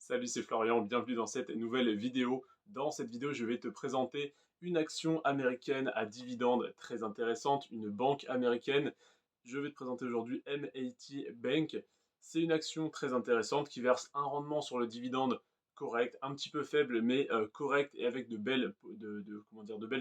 Salut, c'est Florian, bienvenue dans cette nouvelle vidéo. Dans cette vidéo, je vais te présenter une action américaine à dividende très intéressante, une banque américaine. Je vais te présenter aujourd'hui M80 Bank. C'est une action très intéressante qui verse un rendement sur le dividende correct, un petit peu faible, mais correct et avec de belles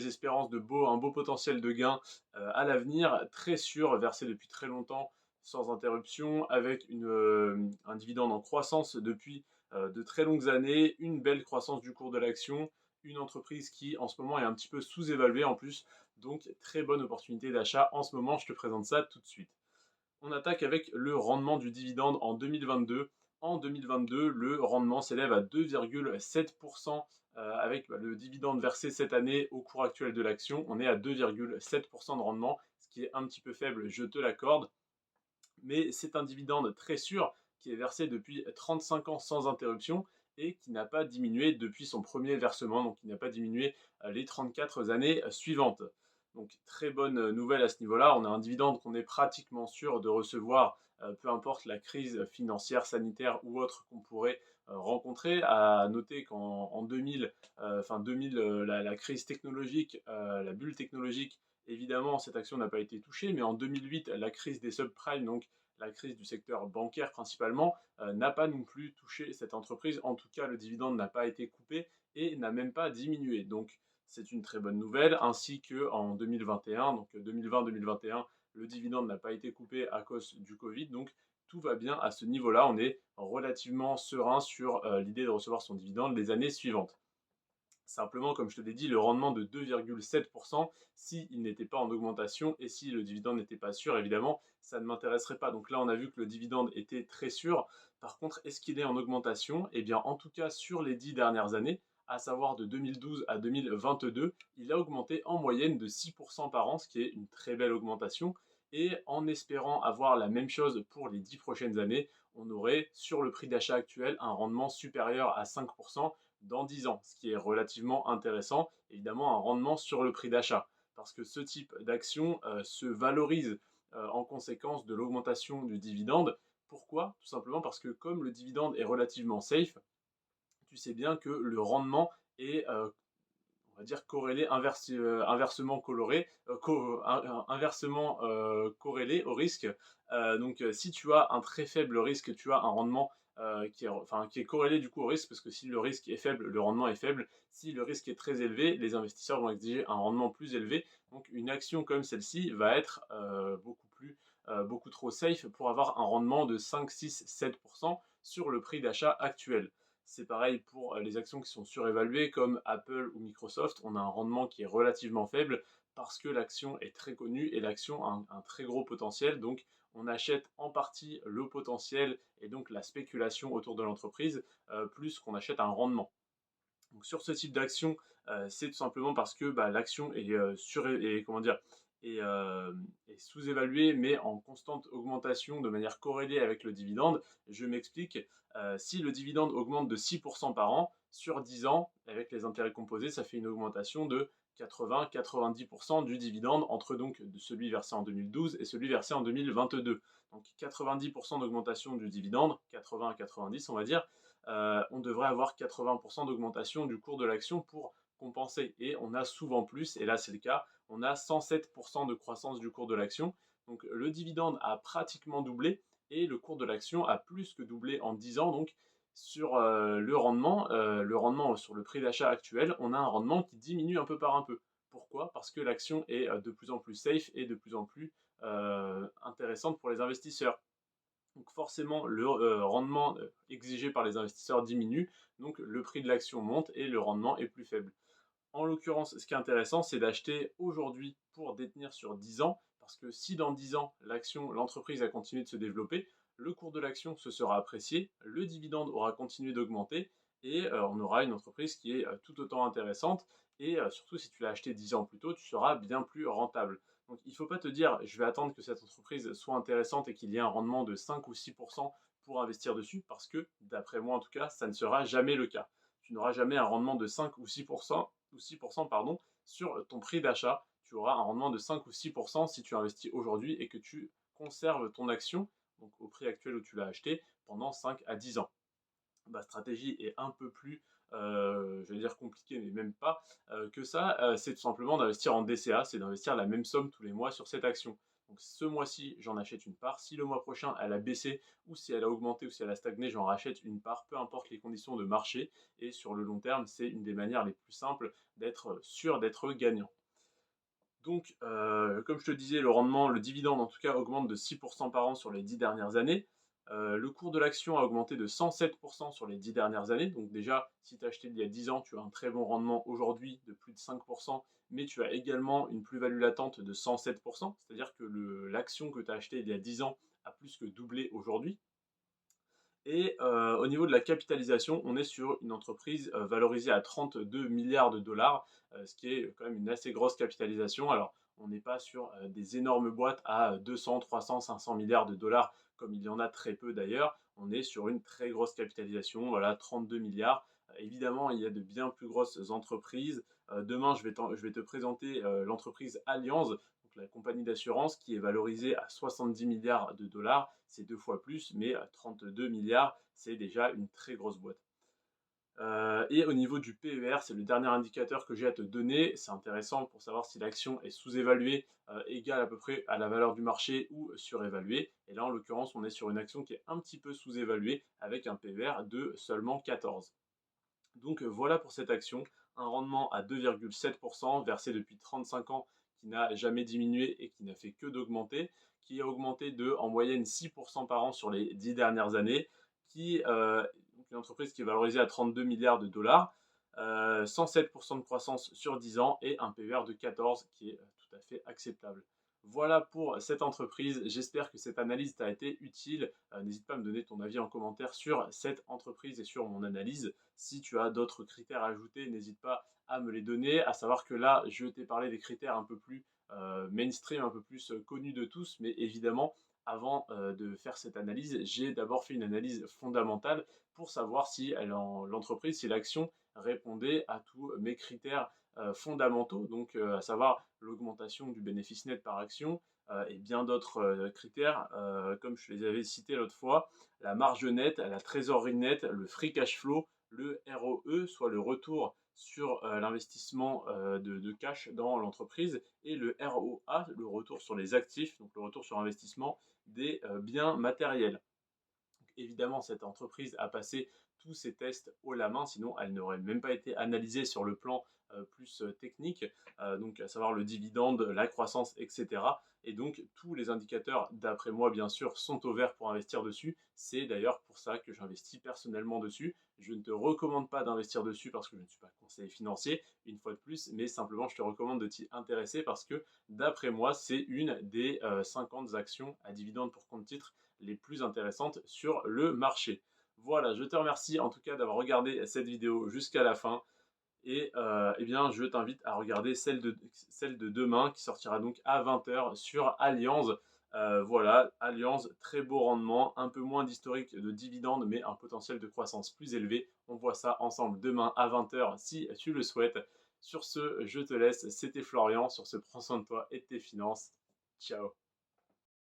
espérances, un beau potentiel de gain à l'avenir, très sûr, versé depuis très longtemps, sans interruption, avec un dividende en croissance depuis de très longues années, une belle croissance du cours de l'action, une entreprise qui en ce moment est un petit peu sous-évaluée en plus, donc très bonne opportunité d'achat en ce moment, je te présente ça tout de suite. On attaque avec le rendement du dividende en 2022. En 2022, le rendement s'élève à 2,7% avec le dividende versé cette année au cours actuel de l'action. On est à 2,7% de rendement, ce qui est un petit peu faible, je te l'accorde, mais c'est un dividende très sûr qui est versé depuis 35 ans sans interruption et qui n'a pas diminué depuis son premier versement, donc qui n'a pas diminué les 34 années suivantes. Donc très bonne nouvelle à ce niveau-là, on a un dividende qu'on est pratiquement sûr de recevoir, peu importe la crise financière, sanitaire ou autre qu'on pourrait rencontrer. À noter qu'en 2000, 2000 la crise technologique, la bulle technologique, évidemment, cette action n'a pas été touchée, mais en 2008, la crise des subprimes, donc la crise du secteur bancaire principalement, n'a pas non plus touché cette entreprise. En tout cas, le dividende n'a pas été coupé et n'a même pas diminué. Donc, c'est une très bonne nouvelle, ainsi qu'en 2021, donc 2020-2021, le dividende n'a pas été coupé à cause du Covid. Donc, tout va bien à ce niveau-là. On est relativement serein sur l'idée de recevoir son dividende les années suivantes. Simplement, comme je te l'ai dit, le rendement de 2,7%, s'il n'était pas en augmentation et si le dividende n'était pas sûr, évidemment, ça ne m'intéresserait pas. Donc là, on a vu que le dividende était très sûr. Par contre, est-ce qu'il est en augmentation? Eh bien, en tout cas, sur les 10 dernières années, à savoir de 2012 à 2022, il a augmenté en moyenne de 6% par an, ce qui est une très belle augmentation. Et en espérant avoir la même chose pour les 10 prochaines années, on aurait sur le prix d'achat actuel un rendement supérieur à 5% dans 10 ans, ce qui est relativement intéressant, évidemment un rendement sur le prix d'achat, parce que ce type d'action se valorise en conséquence de l'augmentation du dividende. Pourquoi? Tout simplement parce que comme le dividende est relativement safe, tu sais bien que le rendement est on va dire corrélé, inversement coloré, inversement corrélé au risque. Si tu as un très faible risque, tu as un rendement qui est corrélé du coup au risque, parce que si le risque est faible, le rendement est faible. Si le risque est très élevé, les investisseurs vont exiger un rendement plus élevé. Donc une action comme celle-ci va être beaucoup trop safe pour avoir un rendement de 5, 6, 7% sur le prix d'achat actuel. C'est pareil pour les actions qui sont surévaluées comme Apple ou Microsoft. On a un rendement qui est relativement faible parce que l'action est très connue et l'action a un très gros potentiel. Donc on achète en partie le potentiel et donc la spéculation autour de l'entreprise plus qu'on achète un rendement. Donc sur ce type d'action, c'est tout simplement parce que l'action est sous-évaluée, mais en constante augmentation de manière corrélée avec le dividende. Je m'explique. Si le dividende augmente de 6% par an, sur 10 ans, avec les intérêts composés, ça fait une augmentation de 80-90% du dividende entre donc de celui versé en 2012 et celui versé en 2022. Donc 90% d'augmentation du dividende, 80 à 90 on va dire, on devrait avoir 80% d'augmentation du cours de l'action pour compenser. Et on a souvent plus, et là c'est le cas, on a 107% de croissance du cours de l'action. Donc le dividende a pratiquement doublé et le cours de l'action a plus que doublé en 10 ans. Donc sur le rendement sur le prix d'achat actuel, on a un rendement qui diminue un peu par un peu. Pourquoi? Parce que l'action est de plus en plus safe et de plus en plus intéressante pour les investisseurs. Donc forcément, le rendement exigé par les investisseurs diminue, donc le prix de l'action monte et le rendement est plus faible. En l'occurrence, ce qui est intéressant, c'est d'acheter aujourd'hui pour détenir sur 10 ans, parce que si dans 10 ans, l'entreprise a continué de se développer, le cours de l'action se sera apprécié, le dividende aura continué d'augmenter, et on aura une entreprise qui est tout autant intéressante, et surtout si tu l'as acheté 10 ans plus tôt, tu seras bien plus rentable. Donc il ne faut pas te dire, je vais attendre que cette entreprise soit intéressante et qu'il y ait un rendement de 5 ou 6% pour investir dessus, parce que, d'après moi en tout cas, ça ne sera jamais le cas. Tu n'auras jamais un rendement de 5 ou 6% pardon, sur ton prix d'achat. Tu auras un rendement de 5 ou 6% si tu investis aujourd'hui et que tu conserves ton action, donc au prix actuel où tu l'as acheté, pendant 5 à 10 ans. stratégie est un peu plus, je vais dire compliquée, mais même pas, que ça, c'est tout simplement d'investir en DCA, c'est d'investir la même somme tous les mois sur cette action. Donc ce mois-ci, j'en achète une part. Si le mois prochain, elle a baissé ou si elle a augmenté ou si elle a stagné, j'en rachète une part, peu importe les conditions de marché. Et sur le long terme, c'est une des manières les plus simples d'être sûr d'être gagnant. Donc, comme je te disais, le rendement, le dividende en tout cas, augmente de 6% par an sur les 10 dernières années. Le cours de l'action a augmenté de 107% sur les 10 dernières années. Donc déjà, si tu as acheté il y a 10 ans, tu as un très bon rendement aujourd'hui de plus de 5%, mais tu as également une plus-value latente de 107%, c'est-à-dire que l'action que tu as achetée il y a 10 ans a plus que doublé aujourd'hui. Et au niveau de la capitalisation, on est sur une entreprise valorisée à 32 milliards de dollars, ce qui est quand même une assez grosse capitalisation. Alors, on n'est pas sur des énormes boîtes à 200, 300, 500 milliards de dollars, comme il y en a très peu d'ailleurs. On est sur une très grosse capitalisation, voilà, 32 milliards. Évidemment, il y a de bien plus grosses entreprises. Demain, je vais te présenter l'entreprise Allianz, donc la compagnie d'assurance qui est valorisée à 70 milliards de dollars. C'est 2 fois plus, mais 32 milliards, c'est déjà une très grosse boîte. Et au niveau du PER, c'est le dernier indicateur que j'ai à te donner. C'est intéressant pour savoir si l'action est sous-évaluée, égale à peu près à la valeur du marché ou surévaluée. Et là, en l'occurrence, on est sur une action qui est un petit peu sous-évaluée avec un PER de seulement 14. Donc voilà pour cette action, un rendement à 2,7% versé depuis 35 ans qui n'a jamais diminué et qui n'a fait que d'augmenter, qui a augmenté de en moyenne 6% par an sur les 10 dernières années, qui une entreprise qui est valorisée à 32 milliards de dollars, 107% de croissance sur 10 ans et un PER de 14 qui est tout à fait acceptable. Voilà pour cette entreprise. J'espère que cette analyse t'a été utile. N'hésite pas à me donner ton avis en commentaire sur cette entreprise et sur mon analyse. Si tu as d'autres critères à ajouter, n'hésite pas à me les donner. À savoir que là, je t'ai parlé des critères un peu plus mainstream, un peu plus connus de tous, mais évidemment, avant de faire cette analyse, j'ai d'abord fait une analyse fondamentale pour savoir si l'entreprise, si l'action répondait à tous mes critères fondamentaux, donc à savoir l'augmentation du bénéfice net par action et bien d'autres critères, comme je les avais cités l'autre fois, la marge nette, la trésorerie nette, le free cash flow, le ROE, soit le retour sur l'investissement de cash dans l'entreprise, et le ROA, le retour sur les actifs, donc le retour sur investissement des biens matériels. Évidemment, cette entreprise a passé tous ces tests haut la main, sinon elle n'aurait même pas été analysée sur le plan plus technique, donc à savoir le dividende, la croissance, etc. Et donc tous les indicateurs, d'après moi bien sûr, sont au vert pour investir dessus. C'est d'ailleurs pour ça que j'investis personnellement dessus. Je ne te recommande pas d'investir dessus parce que je ne suis pas conseiller financier, une fois de plus, mais simplement je te recommande de t'y intéresser parce que d'après moi, c'est une des 50 actions à dividende pour compte titre les plus intéressantes sur le marché. Voilà, je te remercie en tout cas d'avoir regardé cette vidéo jusqu'à la fin. Et eh bien, je t'invite à regarder celle de demain qui sortira donc à 20 h sur Allianz. Voilà, Allianz, très beau rendement, un peu moins d'historique de dividendes, mais un potentiel de croissance plus élevé. On voit ça ensemble demain à 20 h si tu le souhaites. Sur ce, je te laisse. C'était Florian. Sur ce, prends soin de toi et de tes finances. Ciao.